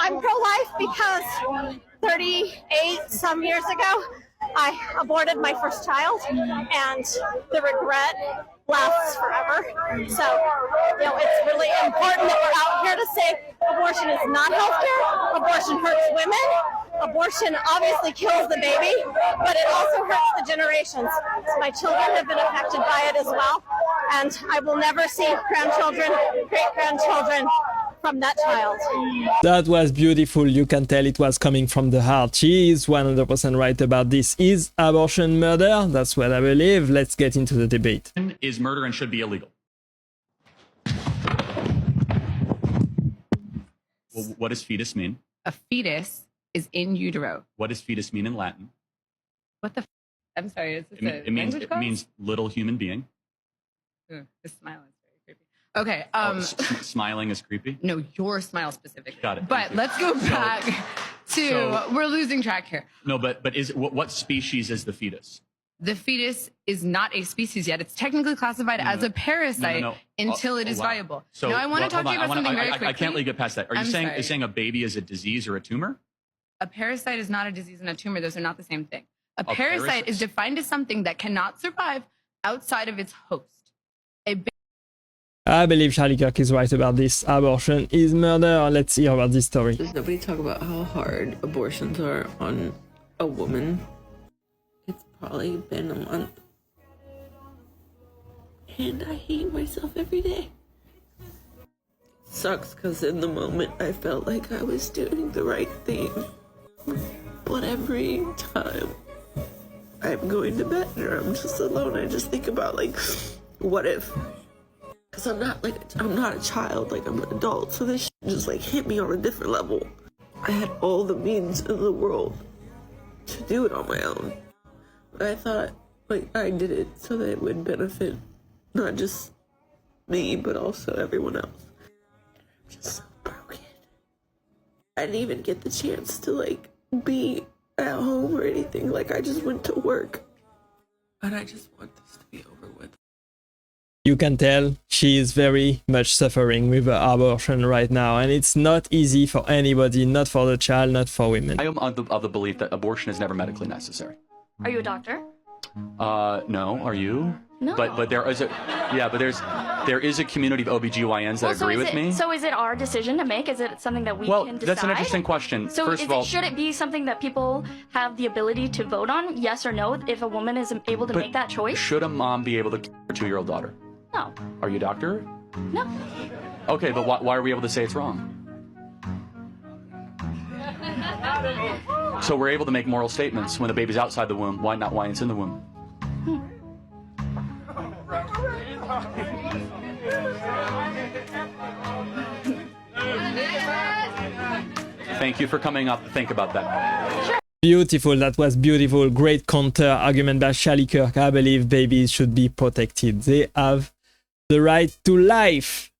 I'm pro-life because 38 some years ago, I aborted my first child, and the regret lasts forever. So, it's really important that we're out here to say abortion is not healthcare. Abortion hurts women. Abortion obviously kills the baby, but it also hurts the generations. So my children have been affected by it as well, and I will never see grandchildren, great-grandchildren from that child. That was beautiful. You can tell it was coming from the heart. She is 100% right about this. Is abortion murder? That's what I believe. Let's get into the debate. Is murder and should be illegal. Well, what does fetus mean? A fetus is in utero. What does fetus mean in Latin? What the? I'm sorry. Is this It means little human being. Ooh, the smile is very creepy. Okay. Smiling is creepy. No, your smile specifically. Got it. But let's go back to. We're losing track here. No, but what species is the fetus? The fetus is not a species yet. It's technically classified as a parasite until it is viable. So, I want to talk to you about something very quickly. I can't let you get past that. Are you saying a baby is a disease or a tumor? A parasite is not a disease and a tumor. Those are not the same thing. A parasite is defined as something that cannot survive outside of its host. I believe Charlie Kirk is right about this. Abortion is murder. Let's hear about this story. Does nobody talk about how hard abortions are on a woman? It's probably been a month. And I hate myself every day. Sucks because in the moment I felt like I was doing the right thing. But every time I'm going to bed or I'm just alone, I just think about what if? Because I'm not a child, I'm an adult, so this shit just hit me on a different level. I had all the means in the world to do it on my own. But I thought I did it so that it would benefit not just me, but also everyone else. I'm just so broken. I didn't even get the chance to be at home or anything. I just went to work. And I just want this to be over with. You can tell she is very much suffering with her abortion right now, and it's not easy for anybody, not for the child, not for women. I am of the belief that abortion is never medically necessary. Are you a doctor? No. Are you? No. But there is a community of OBGYNs that agree with me. So is it our decision to make? Is it something that we can decide? Well, that's an interesting question. So First of all, should it be something that people have the ability to vote on, yes or no, if a woman is able to make that choice? Should a mom be able to kill her 2-year-old daughter? No. Are you a doctor? No. Okay, but why are we able to say it's wrong? So we're able to make moral statements when the baby's outside the womb. Why not? Why it's in the womb? Thank you for coming up to think about that. Beautiful, that was beautiful. Great counter argument by Charlie Kirk. I believe babies should be protected. They have the right to life.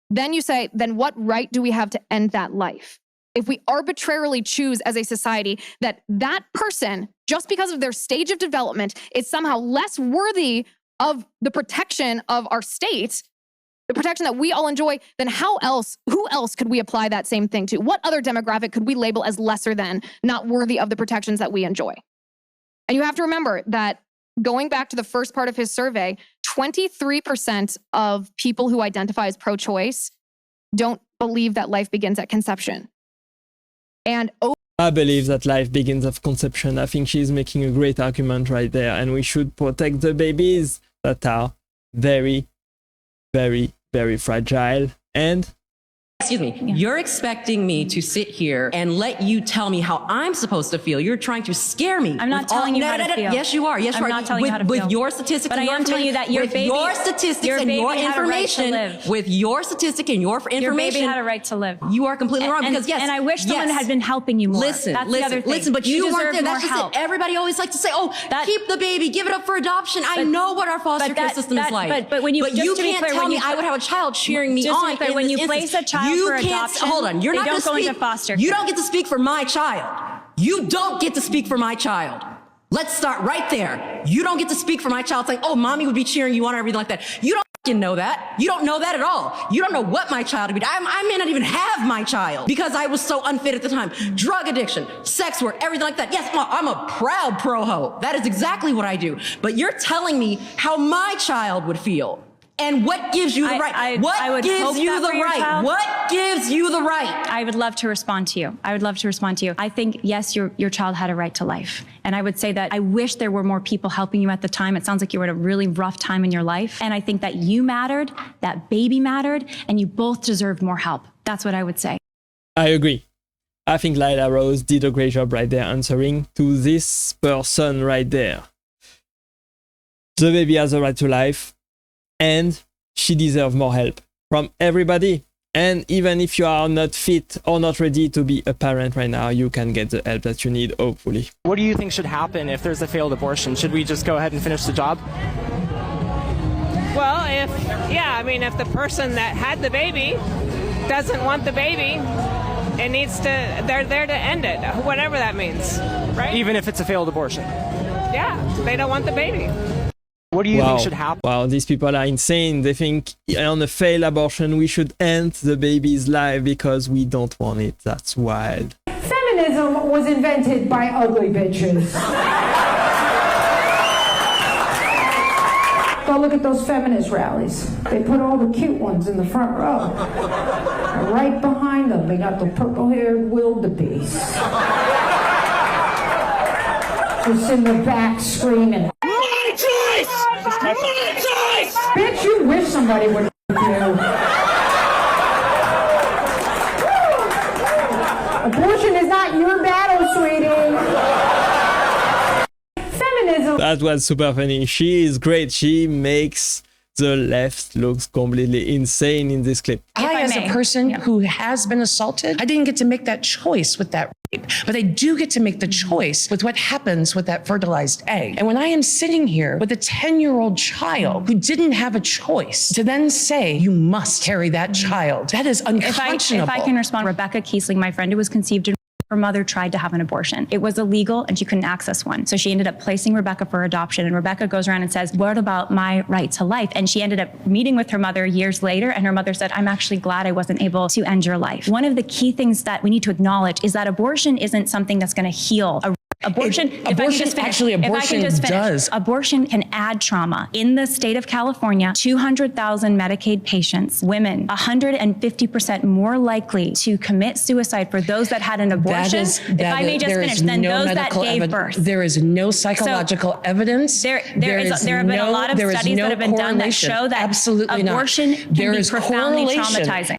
Then you say, then what right do we have to end that life? If we arbitrarily choose as a society that that person, just because of their stage of development, is somehow less worthy of the protection of our state, the protection that we all enjoy, then who else could we apply that same thing to? What other demographic could we label as lesser than, not worthy of the protections that we enjoy? And you have to remember that going back to the first part of his survey, 23% of people who identify as pro-choice don't believe that life begins at conception. And I believe that life begins at conception. I think she's making a great argument right there, and we should protect the babies that are very, very, very fragile. And excuse me, you're expecting me to sit here and let you tell me how I'm supposed to feel. You're trying to scare me. I'm not telling you how to feel. Yes, you are. Yes, you are. I'm not telling you how to feel. With your statistics, but I am telling you that your baby, your statistics and your information, with your statistic and your information, your baby had a right to live. You are completely wrong because yes, and I wish someone had been helping you more. Listen, that's the other thing. Listen, but you weren't there. That's just help. it. Everybody always likes to say, "Oh, keep the baby, give it up for adoption." I know what our foster care system is like. But when you can't tell me I would have a child cheering me on. When you place a child for adoption, hold on, you're not going to speak. Into foster care. You don't get to speak for my child. You don't get to speak for my child. Let's start right there. You don't get to speak for my child saying, "Oh, mommy would be cheering you on," or everything like that. You don't. know that. You don't know that at all. You don't know what my child would be. I may not even have my child because I was so unfit at the time. Drug addiction, sex work, everything like that. Yes, I'm a proud pro-ho. That is exactly what I do. But you're telling me how my child would feel. And what gives you the right? What gives you the right? What gives you the right? I would love to respond to you. I think, yes, your child had a right to life. And I would say that I wish there were more people helping you at the time. It sounds like you were at a really rough time in your life. And I think that you mattered, that baby mattered, and you both deserved more help. That's what I would say. I agree. I think Lila Rose did a great job right there answering to this person right there. The baby has a right to life. And she deserves more help from everybody. And even if you are not fit or not ready to be a parent right now, you can get the help that you need, hopefully. What do you think should happen if there's a failed abortion? Should we just go ahead and finish the job? Well, if the person that had the baby doesn't want the baby, they're there to end it, whatever that means, right? Even if it's a failed abortion? Yeah, they don't want the baby. What do you think should happen? Wow, these people are insane. They think on a failed abortion, we should end the baby's life because we don't want it. That's wild. Feminism was invented by ugly bitches. Go look at those feminist rallies. They put all the cute ones in the front row. Right behind them, they got the purple-haired wildebeest. Just in the back screaming, "My choice! My choice!" Bitch, you wish somebody would you. Abortion is not your battle, sweetie. Feminism. That was super funny. She is great. She makes the left looks completely insane in this clip. As a person who has been assaulted, I didn't get to make that choice with that rape, but I do get to make the choice with what happens with that fertilized egg. And when I am sitting here with a 10-year-old child who didn't have a choice to then say, you must carry that child, that is unconscionable. If I can respond, Rebecca Kiesling, my friend who was conceived in her mother tried to have an abortion. It was illegal and she couldn't access one. So she ended up placing Rebecca for adoption. And Rebecca goes around and says, what about my right to life? And she ended up meeting with her mother years later. And her mother said, I'm actually glad I wasn't able to end your life. One of the key things that we need to acknowledge is that abortion isn't something that's going to heal. Abortion does. Abortion can add trauma. In the state of California, 200,000 Medicaid patients, women, 150% more likely to commit suicide for those that had an abortion, if I may just finish, than those that gave birth. There is no psychological evidence. There have been a lot of studies that have been done that show that abortion can be profoundly traumatizing.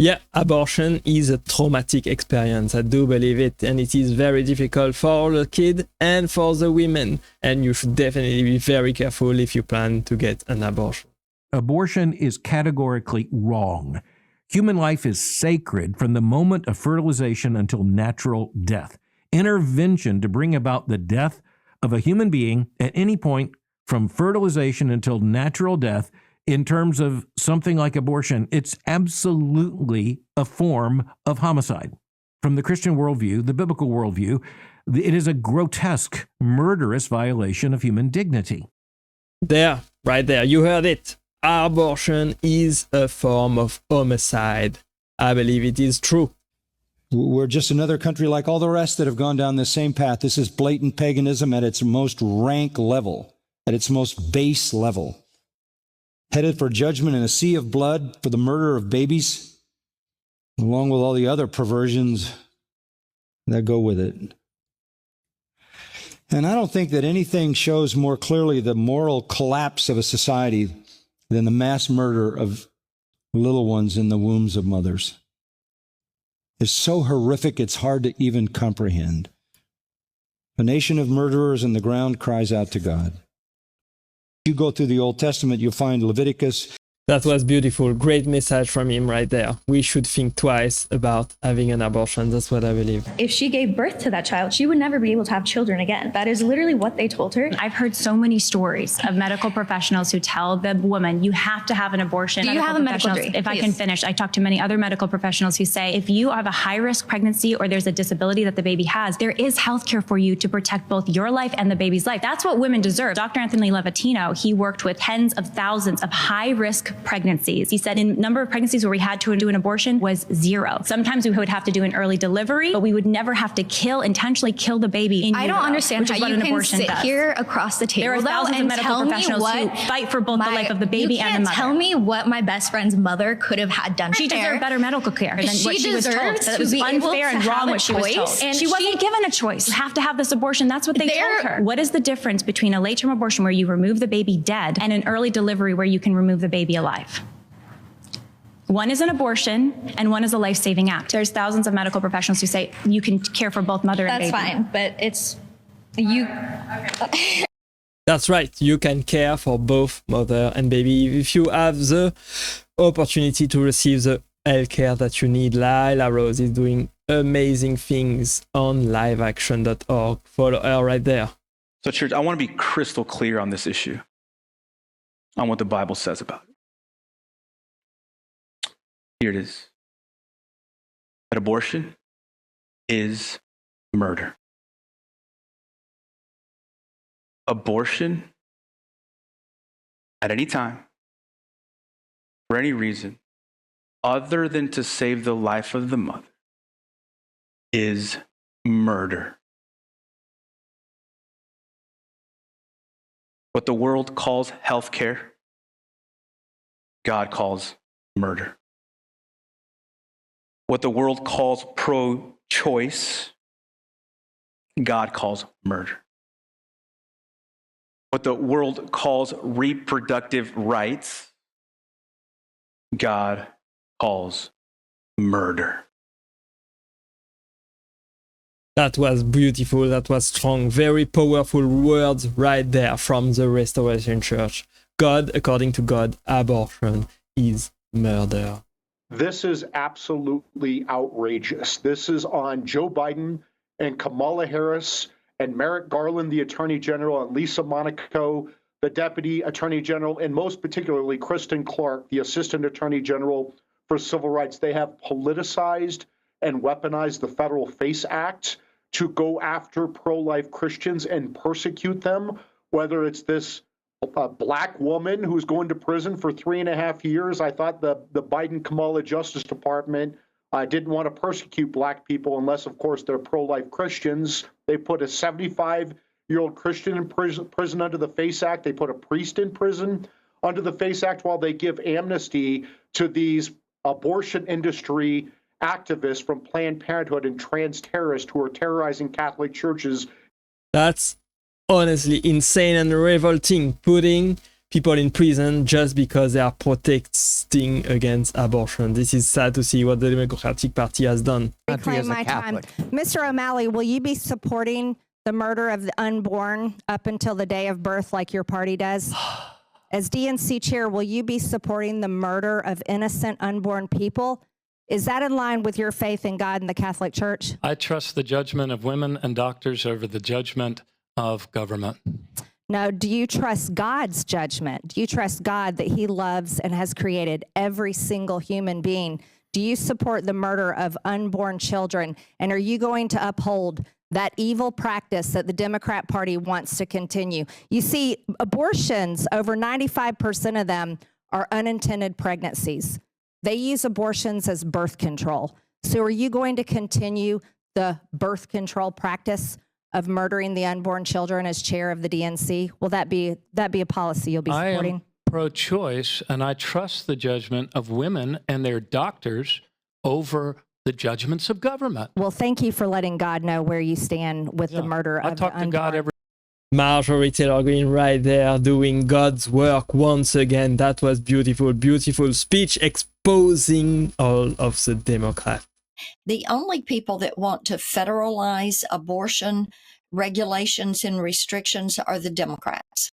Yeah, abortion is a traumatic experience. I do believe it. And it is very difficult for the kid and for the women. And you should definitely be very careful if you plan to get an abortion. Abortion is categorically wrong. Human life is sacred from the moment of fertilization until natural death. Intervention to bring about the death of a human being at any point from fertilization until natural death, in terms of something like abortion, it's absolutely a form of homicide. From the Christian worldview, the biblical worldview, it is a grotesque, murderous violation of human dignity. There, right there, you heard it. Abortion is a form of homicide. I believe it is true. We're just another country like all the rest that have gone down this same path. This is blatant paganism at its most rank level, at its most base level. Headed for judgment in a sea of blood for the murder of babies, along with all the other perversions that go with it. And I don't think that anything shows more clearly the moral collapse of a society than the mass murder of little ones in the wombs of mothers. It's so horrific, it's hard to even comprehend. A nation of murderers and the ground cries out to God. You go through the Old Testament, you'll find Leviticus That was beautiful. Great message from him right there. We should think twice about having an abortion. That's what I believe. If she gave birth to that child, she would never be able to have children again. That is literally what they told her. I've heard so many stories of medical professionals who tell the woman, you have to have an abortion. Do you have a medical degree? If I Please. can finish, I talked to many other medical professionals who say, if you have a high-risk pregnancy or there's a disability that the baby has, there is healthcare for you to protect both your life and the baby's life. That's what women deserve. Dr. Anthony Levatino, he worked with tens of thousands of high-risk pregnancies. He said in number of pregnancies where we had to do an abortion was 0. Sometimes we would have to do an early delivery, but we would never have to intentionally kill the baby in I don't utero, understand which how is what you an can abortion sit does. here across the table There are thousands of and medical tell me professionals what who fight for both the life of the baby and the mother. Tell me what my best friend's mother could have had done. She deserved better medical care than what she was told. deserves That it to was be able unfair to and have wrong a what she was told. choice, and she wasn't given a choice. You have to have this abortion. That's what they told her. What is the difference between a late-term abortion where you remove the baby dead and an early delivery where you can remove the baby alive? One is an abortion and one is a life-saving act. There's thousands of medical professionals who say you can care for both mother and baby. That's fine, but it's you. That's right. You can care for both mother and baby. If you have the opportunity to receive the health care that you need, Lila Rose is doing amazing things on liveaction.org. Follow her right there. So, church, I want to be crystal clear on this issue, on what the Bible says about it. Here it is. That abortion is murder. Abortion at any time, for any reason, other than to save the life of the mother, is murder. What the world calls healthcare, God calls murder. What the world calls pro-choice, God calls murder. What the world calls reproductive rights, God calls murder. That was beautiful. That was strong. Very powerful words right there from the Restoration Church. God, according to God, abortion is murder. This is absolutely outrageous. This is on Joe Biden and Kamala Harris and Merrick Garland, the Attorney General, and Lisa Monaco, the Deputy Attorney General, and most particularly Kristen Clark, the Assistant Attorney General for Civil Rights. They have politicized and weaponized the Federal FACE Act to go after pro-life Christians and persecute them, whether it's this black woman who's going to prison for 3.5 years. I thought the Biden-Kamala Justice Department didn't want to persecute black people unless, of course, they're pro-life Christians. They put a 75-year-old Christian in prison under the FACE Act. They put a priest in prison under the FACE Act while they give amnesty to these abortion industry activists from Planned Parenthood and trans terrorists who are terrorizing Catholic churches. That's honestly insane and revolting, putting people in prison just because they are protesting against abortion. This is sad to see what the Democratic Party has done. Reclaim my time. Mr. O'Malley, will you be supporting the murder of the unborn up until the day of birth like your party does? As DNC chair, will you be supporting the murder of innocent unborn people? Is that in line with your faith in God and the Catholic Church? I trust the judgment of women and doctors over the judgment of government. No, do you trust God's judgment? Do you trust God that he loves and has created every single human being? Do you support the murder of unborn children? And are you going to uphold that evil practice that the Democrat Party wants to continue? You see, abortions, over 95% of them are unintended pregnancies. They use abortions as birth control. So are you going to continue the birth control practice of murdering the unborn children as chair of the DNC? Will that be a policy you'll be supporting? I am pro-choice, and I trust the judgment of women and their doctors over the judgments of government. Well, thank you for letting God know where you stand with the murder of the unborn. I talk to God every Marjorie Taylor Greene right there doing God's work once again. That was beautiful, beautiful speech exposing all of the Democrats. The only people that want to federalize abortion regulations and restrictions are the Democrats.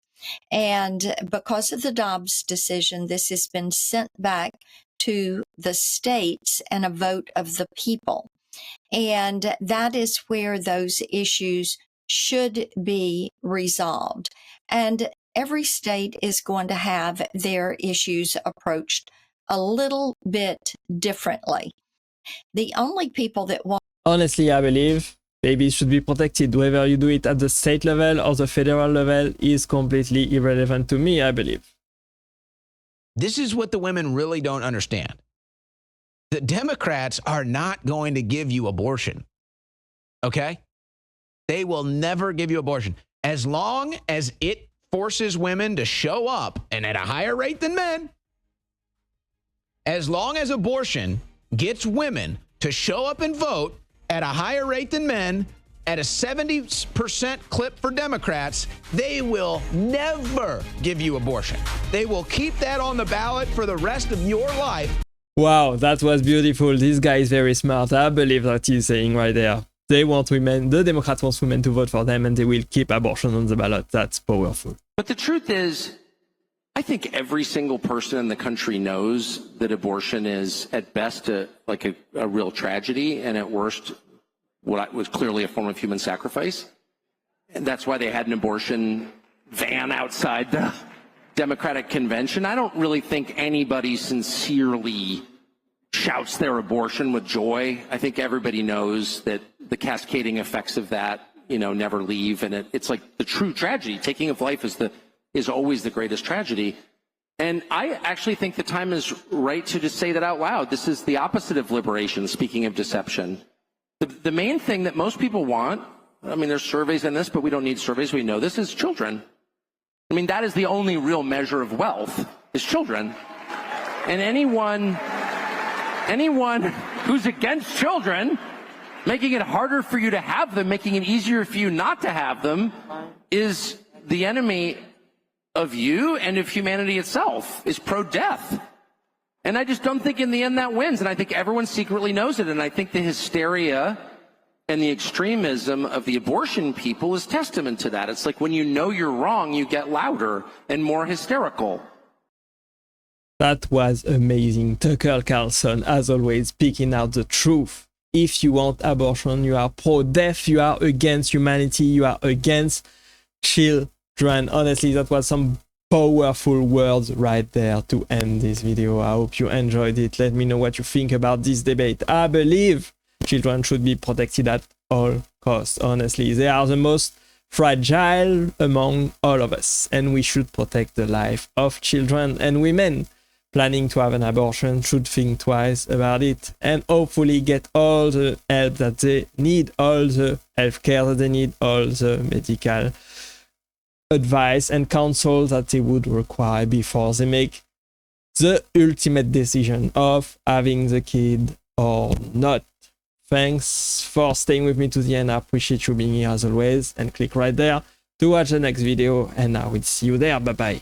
And because of the Dobbs decision, this has been sent back to the states and a vote of the people. And that is where those issues should be resolved. And every state is going to have their issues approached a little bit differently. The only people that want... Honestly, I believe babies should be protected. Whether you do it at the state level or the federal level is completely irrelevant to me, I believe. This is what the women really don't understand. The Democrats are not going to give you abortion. Okay? They will never give you abortion. As long as it forces women to show up, and at a higher rate than men, as long as abortion gets women to show up and vote at a higher rate than men, at a 70% clip for Democrats, they will never give you abortion. They will keep that on the ballot for the rest of your life. Wow, that was beautiful. This guy is very smart. I believe that he's saying right there. They want women, the Democrats want women to vote for them, and they will keep abortion on the ballot. That's powerful. But the truth is, I think every single person in the country knows that abortion is at best a real tragedy, and at worst what was clearly a form of human sacrifice. And that's why they had an abortion van outside the Democratic convention. I don't really think anybody sincerely shouts their abortion with joy. I think everybody knows that the cascading effects of that, never leave. And it's like the true tragedy. Taking of life is always the greatest tragedy. And I actually think the time is right to just say that out loud. This is the opposite of liberation, speaking of deception. The main thing that most people want, I mean, there's surveys in this, but we don't need surveys. We know this is children. I mean, that is the only real measure of wealth, is children. And anyone who's against children, making it harder for you to have them, making it easier for you not to have them, is the enemy of you and of humanity itself, is pro-death. And I just don't think in the end that wins. And I think everyone secretly knows it. And I think the hysteria and the extremism of the abortion people is testament to that. It's like when you know you're wrong, you get louder and more hysterical. That was amazing. Tucker Carlson, as always, speaking out the truth. If you want abortion, you are pro-death, you are against humanity, you are against children. Honestly, that was some powerful words right there to end this video. I hope you enjoyed it. Let me know what you think about this debate. I believe children should be protected at all costs. Honestly, they are the most fragile among all of us, and we should protect the life of children. And women planning to have an abortion should think twice about it and hopefully get all the help that they need, all the healthcare that they need, all the medical advice and counsel that they would require before they make the ultimate decision of having the kid or not. Thanks for staying with me to the end. I appreciate you being here as always, and click right there to watch the next video, and I will see you there. Bye bye.